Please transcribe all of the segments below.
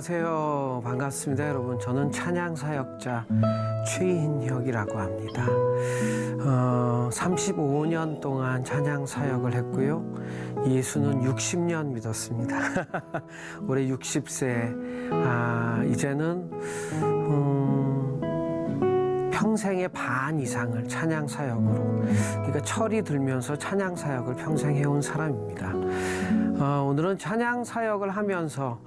안녕하세요. 반갑습니다, 여러분. 저는 찬양사역자 최인혁이라고 합니다. 35년 동안 찬양사역을 했고요. 예수는 60년 믿었습니다. 올해 60세. 이제는 평생의 반 이상을 찬양사역으로, 그러니까 철이 들면서 찬양사역을 평생 해온 사람입니다. 오늘은 찬양사역을 하면서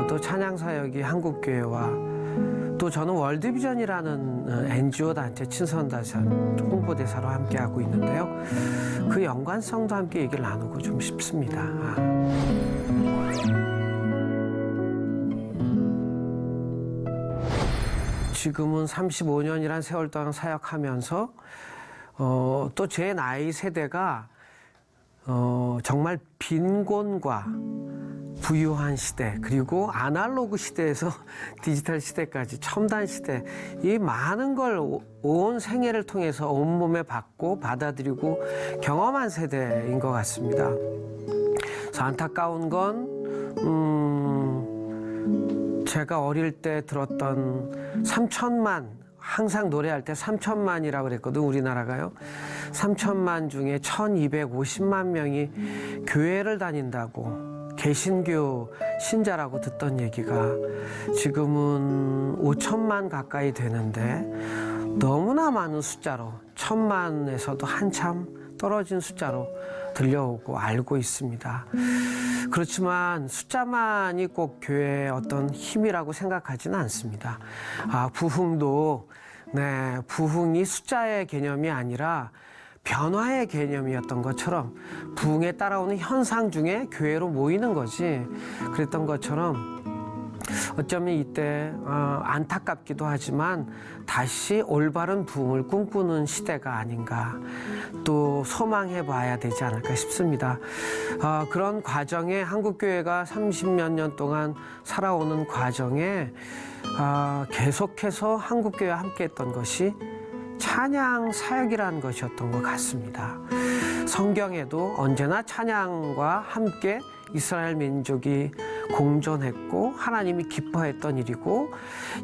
또 찬양사역이 한국교회와 또 저는 월드비전이라는 NGO 단체 친선다사 홍보대사로 함께하고 있는데요. 그 연관성도 함께 얘기를 나누고 좀 싶습니다. 지금은 35년이란 세월 동안 사역하면서 또 제 나이 세대가 정말 빈곤과 부유한 시대, 그리고 아날로그 시대에서 디지털 시대까지 첨단 시대, 이 많은 걸 온 생애를 통해서 온몸에 받고 받아들이고 경험한 세대인 것 같습니다. 그래서 안타까운 건 제가 어릴 때 들었던 3천만, 항상 노래할 때 3천만이라고 그랬거든, 우리나라가요. 3천만 중에 1250만 명이 교회를 다닌다고, 개신교 신자라고 듣던 얘기가 지금은 5천만 가까이 되는데 너무나 많은 숫자로, 1000만에서도 한참 떨어진 숫자로 들려오고 알고 있습니다. 그렇지만 숫자만이 꼭 교회의 어떤 힘이라고 생각하지는 않습니다. 부흥도, 부흥이 숫자의 개념이 아니라 변화의 개념이었던 것처럼 부흥에 따라오는 현상 중에 교회로 모이는 거지, 그랬던 것처럼 어쩌면 이때 안타깝기도 하지만 다시 올바른 부흥을 꿈꾸는 시대가 아닌가, 또 소망해 봐야 되지 않을까 싶습니다. 그런 과정에 한국교회가 30몇 년 동안 살아오는 과정에 계속해서 한국교회와 함께했던 것이 찬양 사역이라는 것이었던 것 같습니다. 성경에도 언제나 찬양과 함께 이스라엘 민족이 공존했고 하나님이 기뻐했던 일이고,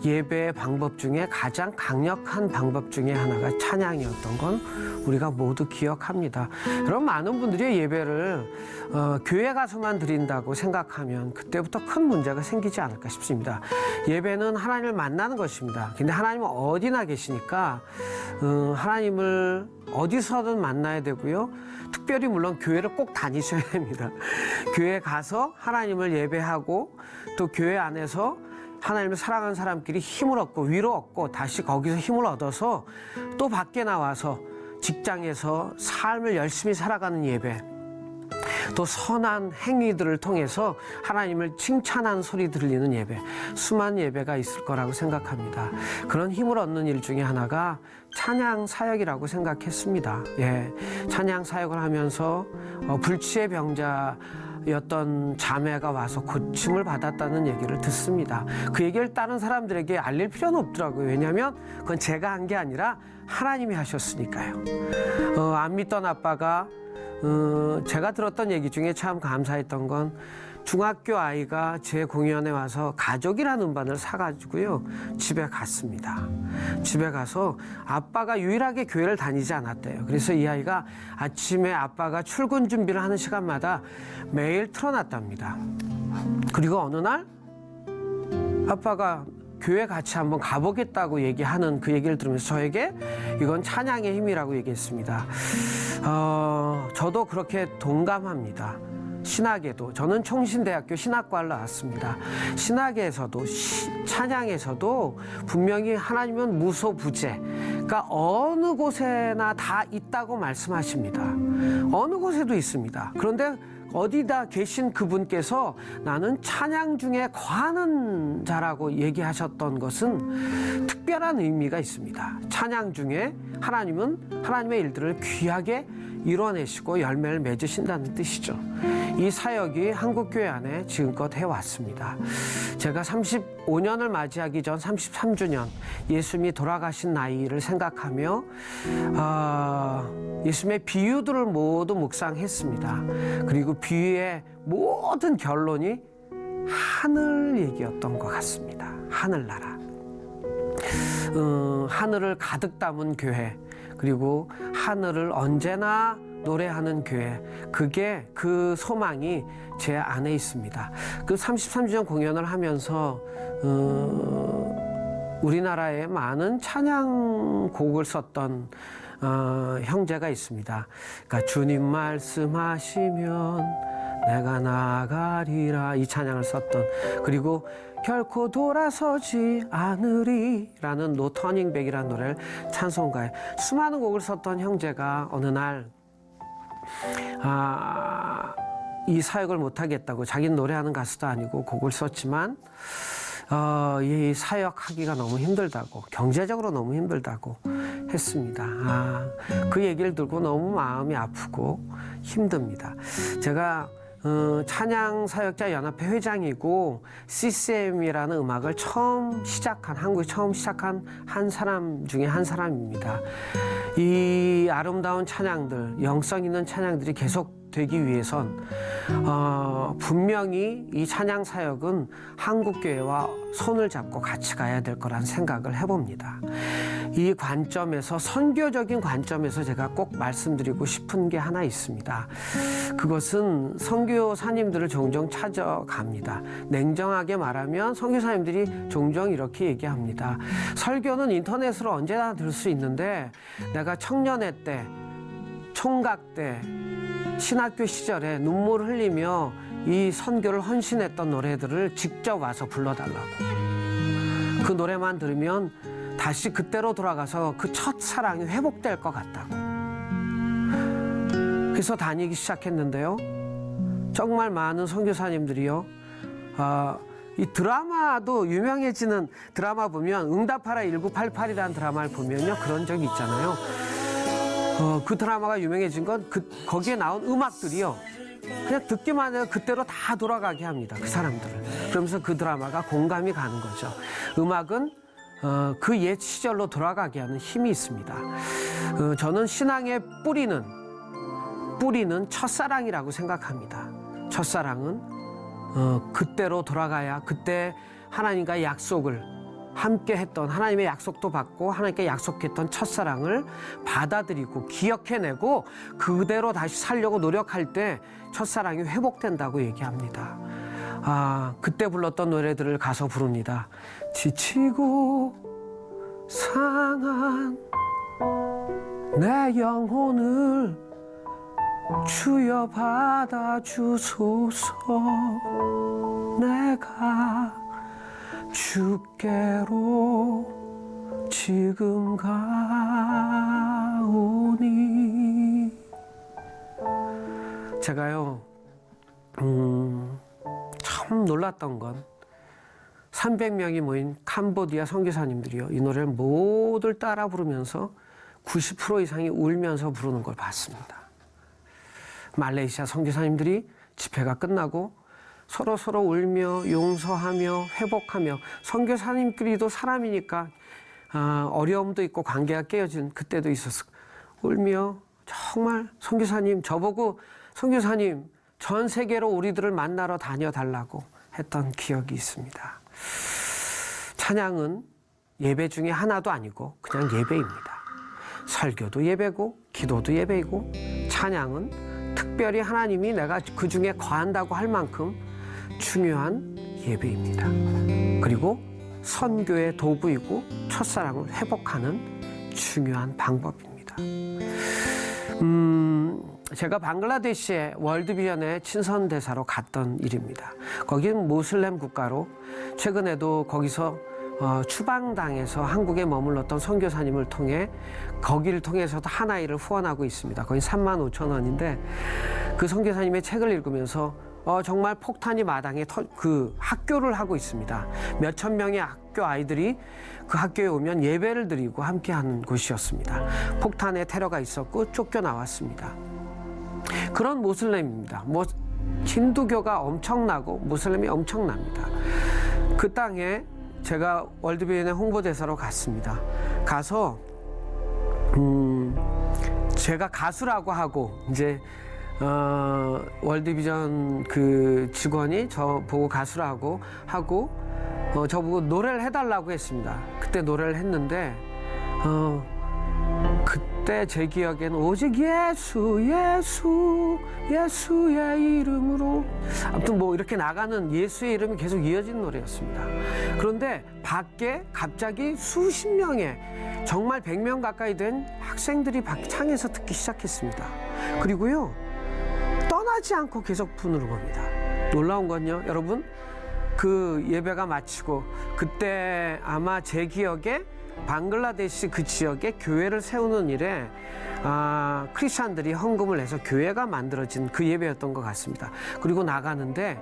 예배의 방법 중에 가장 강력한 방법 중에 하나가 찬양이었던 건 우리가 모두 기억합니다. 여러분, 많은 분들이 예배를 교회 가서만 드린다고 생각하면 그때부터 큰 문제가 생기지 않을까 싶습니다. 예배는 하나님을 만나는 것입니다. 근데 하나님은 어디나 계시니까 하나님을 어디서든 만나야 되고요. 특별히 물론 교회를 꼭 다니셔야 됩니다. 교회 가서 하나님을 예배하고, 또 교회 안에서 하나님을 사랑하는 사람끼리 힘을 얻고 위로 얻고, 다시 거기서 힘을 얻어서 또 밖에 나와서 직장에서 삶을 열심히 살아가는 예배, 또 선한 행위들을 통해서 하나님을 칭찬하는 소리 들리는 예배, 수많은 예배가 있을 거라고 생각합니다. 그런 힘을 얻는 일 중에 하나가 찬양 사역이라고 생각했습니다. 찬양 사역을 하면서 불치의 병자였던 자매가 와서 고침을 받았다는 얘기를 듣습니다. 그 얘기를 다른 사람들에게 알릴 필요는 없더라고요. 왜냐하면 그건 제가 한 게 아니라 하나님이 하셨으니까요. 안 믿던 아빠가, 제가 들었던 얘기 중에 참 감사했던 건, 중학교 아이가 제 공연에 와서 가족이라는 음반을 사가지고요 집에 갔습니다. 집에 가서 아빠가 유일하게 교회를 다니지 않았대요. 그래서 이 아이가 아침에 아빠가 출근 준비를 하는 시간마다 매일 틀어놨답니다. 그리고 어느 날 아빠가 교회 같이 한번 가보겠다고 얘기하는 그 얘기를 들으면서 저에게 이건 찬양의 힘이라고 얘기했습니다. 저도 그렇게 동감합니다. 신학에도, 저는 총신대학교 신학과를 나왔습니다. 신학에서도 찬양에서도 분명히 하나님은 무소부재, 그러니까 어느 곳에나 다 있다고 말씀하십니다. 어느 곳에도 있습니다. 그런데 어디다 계신 그분께서 나는 찬양 중에 거하는 자라고 얘기하셨던 것은 특별한 의미가 있습니다. 찬양 중에 하나님은 하나님의 일들을 귀하게 이뤄내시고 열매를 맺으신다는 뜻이죠. 이 사역이 한국교회 안에 지금껏 해왔습니다. 제가 35년을 맞이하기 전 33주년 예수님이 돌아가신 나이를 생각하며 예수님의 비유들을 모두 묵상했습니다. 그리고 비유의 모든 결론이 하늘 얘기였던 것 같습니다. 하늘나라. 하늘을 가득 담은 교회, 그리고 하늘을 언제나 노래하는 교회, 그게 그 소망이 제 안에 있습니다. 그 33주년 공연을 하면서 우리나라에 많은 찬양곡을 썼던 형제가 있습니다. 그러니까 주님 말씀하시면 내가 나가리라, 이 찬양을 썼던, 그리고 결코 돌아서지 않으리라는 노 터닝 백이라는 노래를 찬송가에 수많은 곡을 썼던 형제가 어느 날 이 사역을 못하겠다고, 자기는 노래하는 가수도 아니고 곡을 썼지만 이 사역하기가 너무 힘들다고, 경제적으로 너무 힘들다고 했습니다. 그 얘기를 듣고 너무 마음이 아프고 힘듭니다. 제가 찬양사역자 연합회 회장이고 CCM이라는 음악을 한국에 처음 시작한 한 사람 중에 한 사람입니다. 이 아름다운 찬양들, 영성 있는 찬양들이 계속 되기 위해선 분명히 이 찬양 사역은 한국교회와 손을 잡고 같이 가야 될 거란 생각을 해봅니다. 이 관점에서, 선교적인 관점에서 제가 꼭 말씀드리고 싶은 게 하나 있습니다. 그것은 선교사님들을 종종 찾아갑니다. 냉정하게 말하면 선교사님들이 종종 이렇게 얘기합니다. 설교는 인터넷으로 언제나 들을 수 있는데 내가 청년회 때, 총각 때, 신학교 시절에 눈물을 흘리며 이 선교를 헌신했던 노래들을 직접 와서 불러달라고. 그 노래만 들으면 다시 그때로 돌아가서 그 첫사랑이 회복될 것 같다고. 그래서 다니기 시작했는데요. 정말 많은 선교사님들이요. 이 드라마도 유명해지는 드라마 보면 응답하라 1988이라는 드라마를 보면요. 그런 적이 있잖아요. 그 드라마가 유명해진 건 거기에 나온 음악들이요. 그냥 듣기만 해도 그때로 다 돌아가게 합니다. 그 사람들을. 그러면서 그 드라마가 공감이 가는 거죠. 음악은 그 옛 시절로 돌아가게 하는 힘이 있습니다. 저는 신앙의 뿌리는 첫사랑이라고 생각합니다. 첫사랑은 그때로 돌아가야 그때 하나님과 약속을 함께 했던, 하나님의 약속도 받고 하나님께 약속했던 첫사랑을 받아들이고 기억해내고 그대로 다시 살려고 노력할 때 첫사랑이 회복된다고 얘기합니다. 그때 불렀던 노래들을 가서 부릅니다. 지치고 상한 내 영혼을 주여 받아주소서. 내가 주께로 지금 가오니. 제가요 참 놀랐던 건 300명이 모인 캄보디아 선교사님들이요, 이 노래를 모두 따라 부르면서 90% 이상이 울면서 부르는 걸 봤습니다. 말레이시아 선교사님들이 집회가 끝나고 서로 울며 용서하며 회복하며, 선교사님끼리도 사람이니까 어려움도 있고 관계가 깨어진 그때도 있었어. 울며 정말 선교사님, 저보고 선교사님 전 세계로 우리들을 만나러 다녀달라고 했던 기억이 있습니다. 찬양은 예배 중에 하나도 아니고 그냥 예배입니다. 설교도 예배고 기도도 예배이고, 찬양은 특별히 하나님이 내가 그 중에 거한다고 할 만큼 중요한 예배입니다. 그리고 선교의 도구이고 첫사랑을 회복하는 중요한 방법입니다. 제가 방글라데시의 월드비전의 친선대사로 갔던 일입니다. 거기는 모슬렘 국가로, 최근에도 거기서 추방당해서 한국에 머물렀던 선교사님을 통해, 거기를 통해서도 하나이를 후원하고 있습니다. 거의 35,000원인데 그 선교사님의 책을 읽으면서 정말 폭탄이 마당에 그 학교를 하고 있습니다. 몇천 명의 학교 아이들이 그 학교에 오면 예배를 드리고 함께하는 곳이었습니다. 폭탄의 테러가 있었고 쫓겨나왔습니다. 그런 모슬렘입니다. 힌두교가 엄청나고 모슬렘이 엄청납니다. 그 땅에 제가 월드비전의 홍보대사로 갔습니다. 가서 제가 가수라고 하고 이제 월드비전 그 직원이 저 보고 가수라고 하고 저보고 노래를 해달라고 했습니다. 그때 노래를 했는데 그때 제 기억에는 오직 예수 예수 예수의 이름으로, 아무튼 뭐 이렇게 나가는 예수의 이름이 계속 이어지는 노래였습니다. 그런데 밖에 갑자기 수십 명의, 정말 100명 가까이 된 학생들이 밖 창에서 듣기 시작했습니다. 그리고요, 떠나지 않고 계속 부르는 겁니다. 놀라운 건요, 여러분, 그 예배가 마치고 그때 아마 제 기억에 방글라데시 그 지역에 교회를 세우는 일에 크리스찬들이 헌금을 해서 교회가 만들어진 그 예배였던 것 같습니다. 그리고 나가는데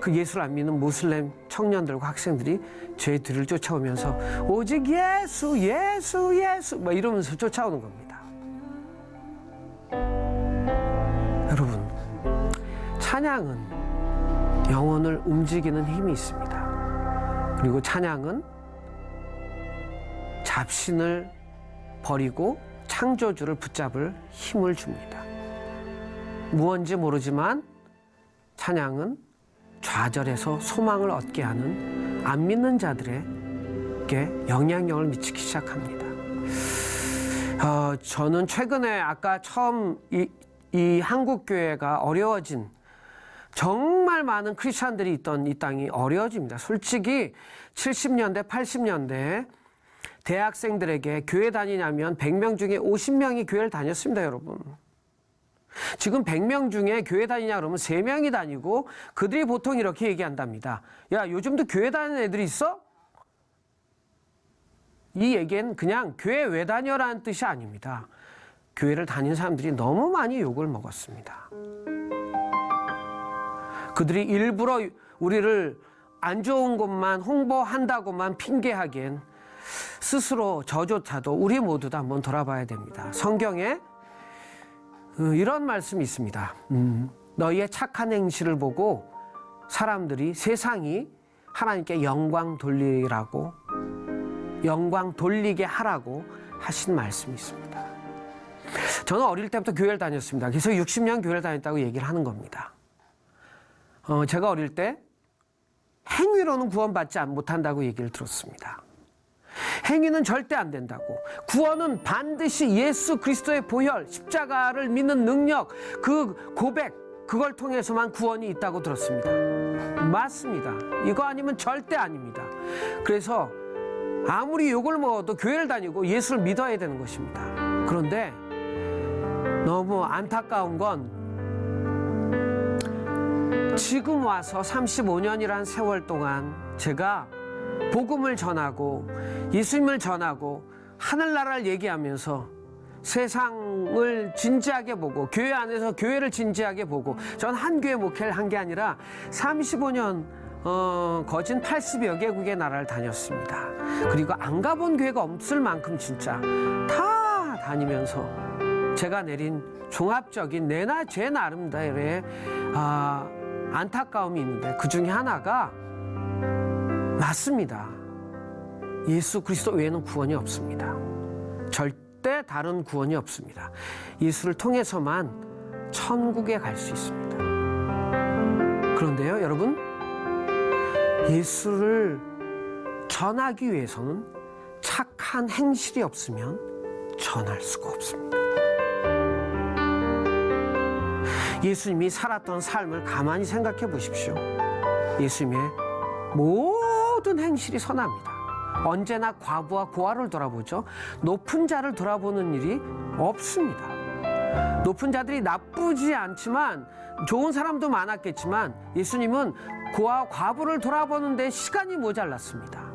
그 예수를 안 믿는 모슬렘 청년들과 학생들이 제 뒤를 쫓아오면서 오직 예수 예수 예수 막 이러면서 쫓아오는 겁니다. 여러분, 찬양은 영혼을 움직이는 힘이 있습니다. 그리고 찬양은 잡신을 버리고 창조주를 붙잡을 힘을 줍니다. 무언지 모르지만 찬양은 좌절해서 소망을 얻게 하는 안 믿는 자들에게 영향력을 미치기 시작합니다. 저는 최근에 아까 처음 이 한국교회가 어려워진, 정말 많은 크리스찬들이 있던 이 땅이 어려워집니다. 솔직히 70년대, 80년대에 대학생들에게 교회 다니냐면 100명 중에 50명이 교회를 다녔습니다, 여러분. 지금 100명 중에 교회 다니냐 그러면 3명이 다니고 그들이 보통 이렇게 얘기한답니다. 야, 요즘도 교회 다니는 애들이 있어? 이 얘기는 그냥 교회 왜 다녀라는 뜻이 아닙니다. 교회를 다니는 사람들이 너무 많이 욕을 먹었습니다. 그들이 일부러 우리를 안 좋은 것만 홍보한다고만 핑계하기엔 스스로 저조차도 우리 모두 다 한번 돌아봐야 됩니다. 성경에 이런 말씀이 있습니다. 너희의 착한 행실을 보고 사람들이, 세상이 하나님께 영광 돌리게 하라고 하신 말씀이 있습니다. 저는 어릴 때부터 교회를 다녔습니다. 그래서 60년 교회를 다녔다고 얘기를 하는 겁니다. 제가 어릴 때 행위로는 구원받지 못한다고 얘기를 들었습니다. 행위는 절대 안 된다고. 구원은 반드시 예수 그리스도의 보혈, 십자가를 믿는 능력, 그 고백, 그걸 통해서만 구원이 있다고 들었습니다. 맞습니다. 이거 아니면 절대 아닙니다. 그래서 아무리 욕을 먹어도 교회를 다니고 예수를 믿어야 되는 것입니다. 그런데 너무 안타까운 건 지금 와서 35년이란 세월 동안 제가 복음을 전하고 예수님을 전하고 하늘나라를 얘기하면서 세상을 진지하게 보고 교회 안에서 교회를 진지하게 보고, 전 한 교회 목회를 한 게 아니라 35년 거진 80여 개국의 나라를 다녔습니다. 그리고 안 가본 교회가 없을 만큼 진짜 다 다니면서 제가 내린 종합적인 제 나름대로의 안타까움이 있는데, 그 중에 하나가 맞습니다. 예수 그리스도 외에는 구원이 없습니다. 절대 다른 구원이 없습니다. 예수를 통해서만 천국에 갈 수 있습니다. 그런데요, 여러분, 예수를 전하기 위해서는 착한 행실이 없으면 전할 수가 없습니다. 예수님이 살았던 삶을 가만히 생각해 보십시오. 예수님의 모든 행실이 선합니다. 언제나 과부와 고아를 돌아보죠. 높은 자를 돌아보는 일이 없습니다. 높은 자들이 나쁘지 않지만, 좋은 사람도 많았겠지만 예수님은 고아와 과부를 돌아보는 데 시간이 모자랐습니다.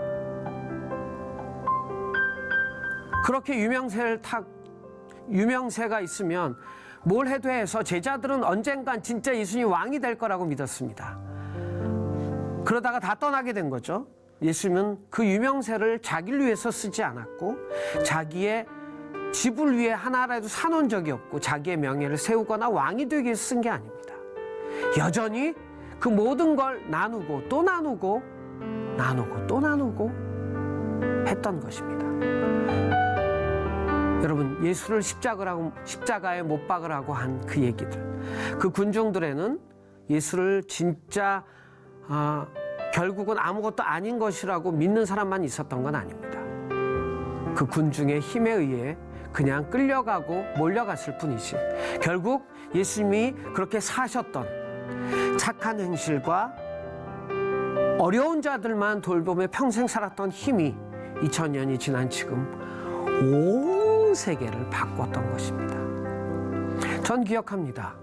그렇게 유명세가 있으면 뭘 해도 해서 제자들은 언젠간 진짜 예수님이 왕이 될 거라고 믿었습니다. 그러다가 다 떠나게 된 거죠. 예수님은 그 유명세를 자기를 위해서 쓰지 않았고, 자기의 집을 위해 하나라도 사놓은 적이 없고, 자기의 명예를 세우거나 왕이 되기 위해서 쓴 게 아닙니다. 여전히 그 모든 걸 나누고 또 나누고 나누고 또 나누고 했던 것입니다. 여러분, 예수를 십자가에 못 박으라고 한 그 얘기들, 그 군중들에는 예수를 진짜 결국은 아무것도 아닌 것이라고 믿는 사람만 있었던 건 아닙니다. 그 군중의 힘에 의해 그냥 끌려가고 몰려갔을 뿐이지, 결국 예수님이 그렇게 사셨던 착한 행실과 어려운 자들만 돌보며 평생 살았던 힘이 2000년이 지난 지금 온 세계를 바꿨던 것입니다. 전 기억합니다.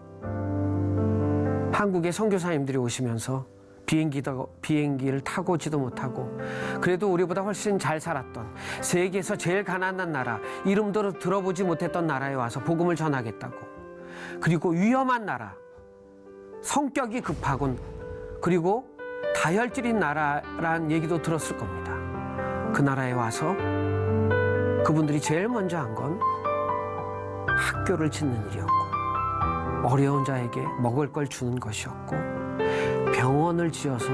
한국에 선교사님들이 오시면서 비행기를 타고지도 못하고 그래도 우리보다 훨씬 잘 살았던 세계에서 제일 가난한 나라, 이름도 들어보지 못했던 나라에 와서 복음을 전하겠다고, 그리고 위험한 나라, 성격이 급하군, 그리고 다혈질인 나라라는 얘기도 들었을 겁니다. 그 나라에 와서 그분들이 제일 먼저 한 건 학교를 짓는 일이었고, 어려운 자에게 먹을 걸 주는 것이었고, 병원을 지어서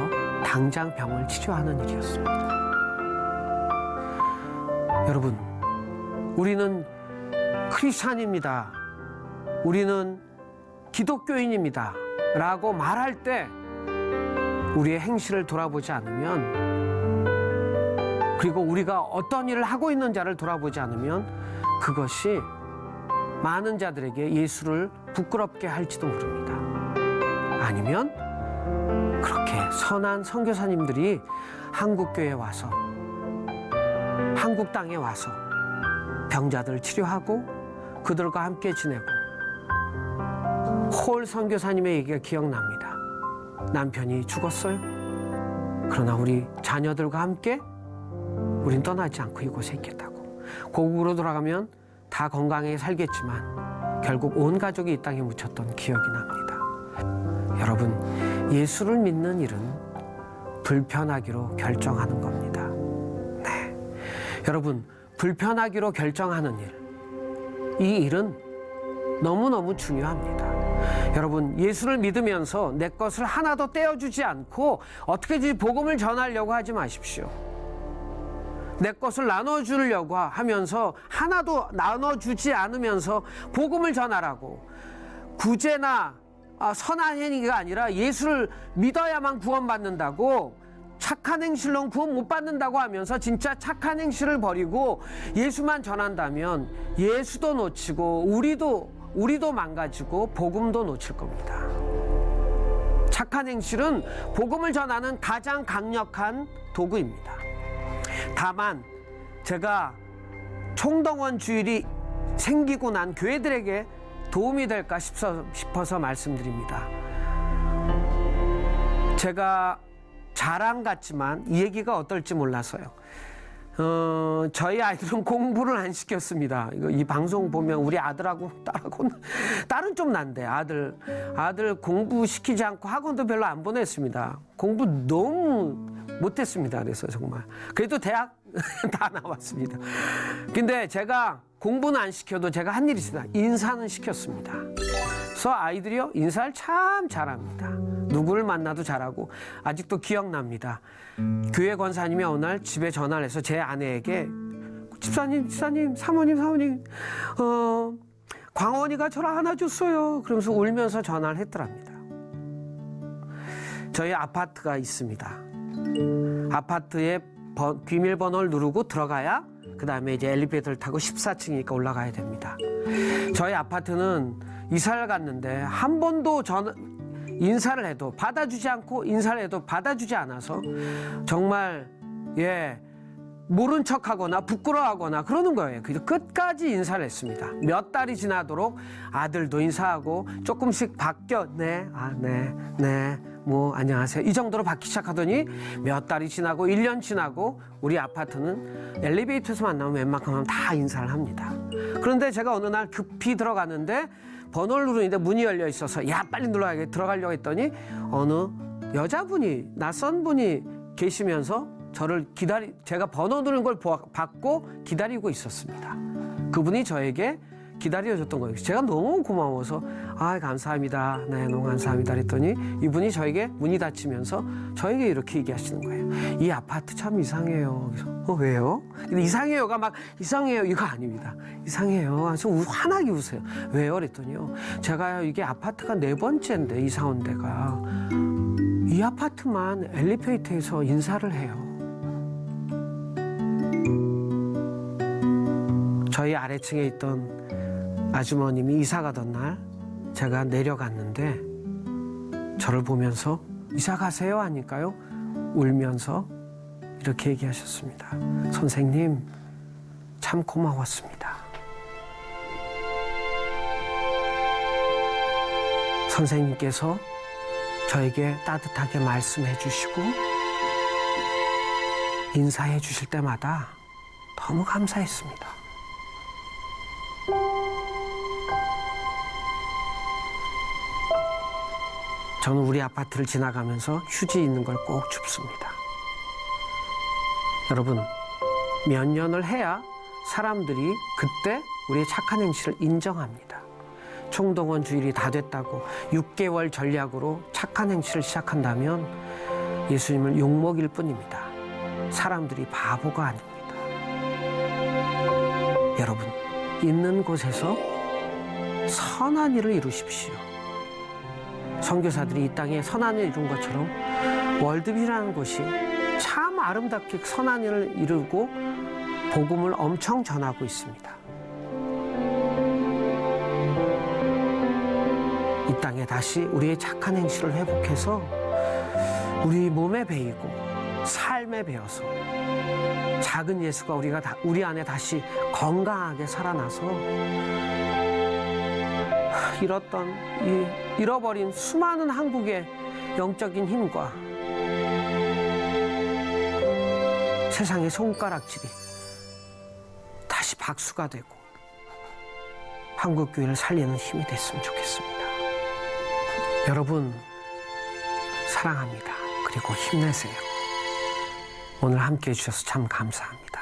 당장 병을 치료하는 일이었습니다. 여러분, 우리는 크리스찬입니다, 우리는 기독교인입니다 라고 말할 때 우리의 행실을 돌아보지 않으면, 그리고 우리가 어떤 일을 하고 있는지를 돌아보지 않으면 그것이 많은 자들에게 예수를 부끄럽게 할지도 모릅니다. 아니면 그렇게 선한 선교사님들이 한국교회에 와서, 한국 땅에 와서 병자들 치료하고 그들과 함께 지내고, 홀 선교사님의 얘기가 기억납니다. 남편이 죽었어요. 그러나 우리 자녀들과 함께 우린 떠나지 않고 이곳에 있겠다고. 고국으로 돌아가면 다 건강하게 살겠지만 결국 온 가족이 이 땅에 묻혔던 기억이 납니다. 여러분, 예수를 믿는 일은 불편하기로 결정하는 겁니다. 네, 여러분, 불편하기로 결정하는 일, 이 일은 너무너무 중요합니다. 여러분, 예수를 믿으면서 내 것을 하나도 떼어주지 않고 어떻게든지 복음을 전하려고 하지 마십시오. 내 것을 나눠주려고 하면서 하나도 나눠주지 않으면서 복음을 전하라고, 구제나 선한 행위가 아니라 예수를 믿어야만 구원받는다고, 착한 행실로는 구원 못 받는다고 하면서 진짜 착한 행실을 버리고 예수만 전한다면 예수도 놓치고 우리도 망가지고 복음도 놓칠 겁니다. 착한 행실은 복음을 전하는 가장 강력한 도구입니다. 다만 제가 총동원 주일이 생기고 난 교회들에게 도움이 될까 싶어서 말씀드립니다. 제가 자랑 같지만 이 얘기가 어떨지 몰라서요. 저희 아이들은 공부를 안 시켰습니다. 이 방송 보면 우리 아들하고 딸은 좀 난데, 아들 공부 시키지 않고 학원도 별로 안 보냈습니다. 공부 너무 못했습니다. 그래서 정말 그래도 대학 다 나왔습니다. 근데 제가 공부는 안 시켜도 제가 한 일이 있습니다. 인사는 시켰습니다. 그래서 아이들이요, 인사를 참 잘합니다. 누구를 만나도 잘하고, 아직도 기억납니다. 교회 권사님이 어느 날 집에 전화를 해서 제 아내에게, 집사님, 사모님, 광원이가 저를 안아줬어요. 그러면서 울면서 전화를 했더랍니다. 저희 아파트가 있습니다. 아파트에 비밀번호를 누르고 들어가야 그 다음에 이제 엘리베이터를 타고 14층이니까 올라가야 됩니다. 저희 아파트는 이사를 갔는데 한 번도 인사를 해도 받아주지 않고, 인사를 해도 받아주지 않아서 정말 모른 척하거나 부끄러워하거나 그러는 거예요. 그래서 끝까지 인사를 했습니다. 몇 달이 지나도록 아들도 인사하고 조금씩 바뀌어, 네, 뭐 안녕하세요, 이 정도로 받기 시작하더니 몇 달이 지나고 1년 지나고 우리 아파트는 엘리베이터에서 만나면 웬만하면 다 인사를 합니다. 그런데 제가 어느 날 급히 들어갔는데 번호를 누르는데 문이 열려 있어서 야 빨리 눌러야겠다 들어가려고 했더니 어느 여자분이, 낯선 분이 계시면서 저를 제가 번호 누르는 걸 받고 기다리고 있었습니다. 그분이 저에게 기다려줬던 거예요. 제가 너무 고마워서 감사합니다. 네, 너무 감사합니다. 그랬더니 이분이 저에게 문이 닫히면서 저에게 이렇게 얘기하시는 거예요. 이 아파트 참 이상해요. 그래서 왜요? 근데 이상해요가 막 이상해요 이거 아닙니다. 이상해요. 아주 환하게 웃어요. 왜요? 그랬더니요. 제가 이게 아파트가 4번째인데 이사 온 데가 이 아파트만 엘리베이터에서 인사를 해요. 저희 아래층에 있던 아주머님이 이사 가던 날 제가 내려갔는데 저를 보면서 이사 가세요 하니까요. 울면서 이렇게 얘기하셨습니다. 선생님, 참 고마웠습니다. 선생님께서 저에게 따뜻하게 말씀해 주시고 인사해 주실 때마다 너무 감사했습니다. 저는 우리 아파트를 지나가면서 휴지 있는 걸 꼭 줍습니다. 여러분, 몇 년을 해야 사람들이 그때 우리의 착한 행실을 인정합니다. 총동원 주일이 다 됐다고 6개월 전략으로 착한 행실을 시작한다면 예수님을 욕먹일 뿐입니다. 사람들이 바보가 아닙니다. 여러분, 있는 곳에서 선한 일을 이루십시오. 선교사들이 이 땅에 선한 일을 이룬 것처럼 월드비라는 곳이 참 아름답게 선한 일을 이루고 복음을 엄청 전하고 있습니다. 이 땅에 다시 우리의 착한 행실을 회복해서 우리 몸에 배이고 삶에 배어서 작은 예수가 우리 안에 다시 건강하게 살아나서 잃어버린 수많은 한국의 영적인 힘과 세상의 손가락질이 다시 박수가 되고 한국교회를 살리는 힘이 됐으면 좋겠습니다. 여러분, 사랑합니다. 그리고 힘내세요. 오늘 함께 해주셔서 참 감사합니다.